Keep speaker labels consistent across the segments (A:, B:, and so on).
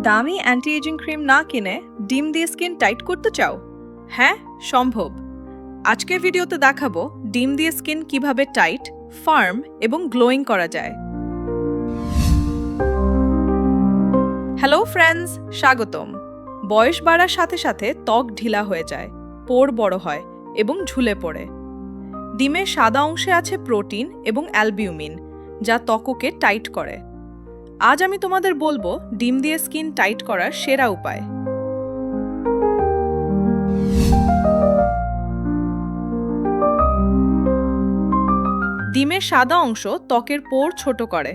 A: দামি anti ageing cream না কিনে ডিম দিয়ে স্কিন টাইট করতে চাও? হ্যাঁ, সম্ভব। আজকের ভিডিওতে দেখাবো ডিম দিয়ে স্কিন কিভাবে টাইট, ফার্ম এবং গ্লোয়িং করা যায়। হ্যালো ফ্রেন্ডস, স্বাগতম। বয়স বাড়ার সাথে সাথে ত্বক ঢিলা হয়ে যায়, পোর বড় হয় এবং ঝুলে পড়ে। ডিমের সাদা অংশে আছে প্রোটিন এবং অ্যালবিউমিন, যা ত্বককে টাইট করে। আজ আমি তোমাদের বলবো ডিম দিয়ে স্কিন টাইট করার সেরা উপায়। ডিমের সাদা অংশ ত্বকের পোর ছোট করে,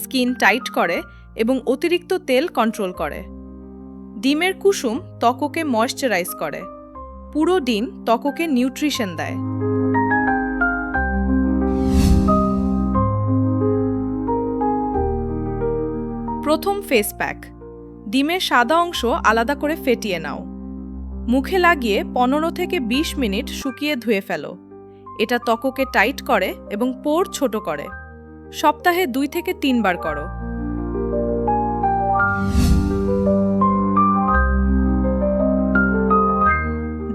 A: স্কিন টাইট করে এবং অতিরিক্ত তেল কন্ট্রোল করে। ডিমের কুসুম ত্বককে ময়েশ্চারাইজ করে। পুরো ডিম ত্বককে নিউট্রিশন দেয়। প্রথম ফেস প্যাক। ডিমের সাদা অংশ আলাদা করে ফেটিয়ে নাও। মুখে লাগিয়ে 15 থেকে 20 মিনিট শুকিয়ে ধুয়ে ফেলো। এটা ত্বককে টাইট করে এবং পোর ছোট করে। সপ্তাহে 2 থেকে 3 বার করো।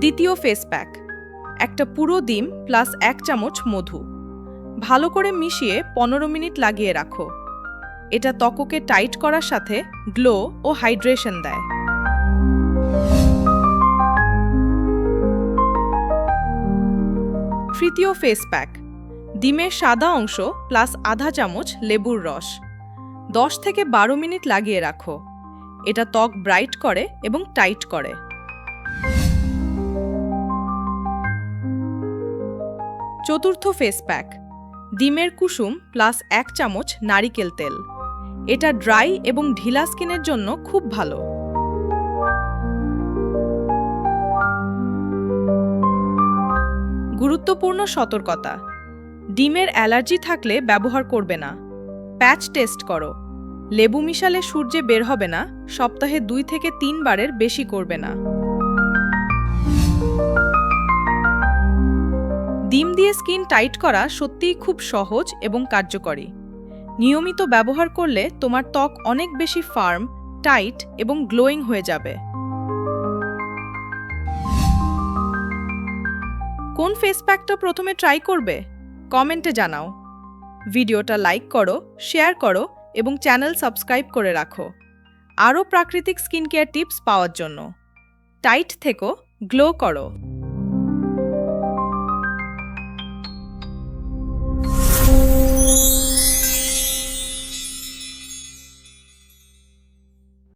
A: দ্বিতীয় ফেস প্যাক। একটা পুরো ডিম প্লাস 1 চামচ মধু। ভালো করে মিশিয়ে 15 মিনিট লাগিয়ে রাখো। এটা ত্বককে টাইট করার সাথে গ্লো ও হাইড্রেশন দেয়। তৃতীয় ফেস প্যাক। ডিমের সাদা অংশ প্লাস আধা চামচ লেবুর রস। 10 থেকে 12 মিনিট লাগিয়ে রাখো। এটা ত্বক ব্রাইট করে এবং টাইট করে। চতুর্থ ফেস প্যাক। ডিমের কুসুম প্লাস 1 চামচ নারিকেল তেল। এটা ড্রাই এবং ঢিলা স্কিনের জন্য খুব ভালো। গুরুত্বপূর্ণ সতর্কতা। ডিমের অ্যালার্জি থাকলে ব্যবহার করবে না। প্যাচ টেস্ট করো। লেবু মিশালে সূর্যে বের হবে না। সপ্তাহে 2 থেকে 3 বারের বেশি করবে না। ডিম দিয়ে স্কিন টাইট করা সত্যিই খুব সহজ এবং কার্যকরী। নিয়মিত ব্যবহার করলে তোমার ত্বক অনেক বেশি ফার্ম, টাইট এবং গ্লোয়িং হয়ে যাবে। কোন ফেস প্যাকটা প্রথমে ট্রাই করবে? কমেন্টে জানাও। ভিডিওটা লাইক করো, শেয়ার করো এবং চ্যানেল সাবস্ক্রাইব করে রাখো আরও প্রাকৃতিক স্কিন কেয়ার টিপস পাওয়ার জন্য। টাইট থেকো, গ্লো করো।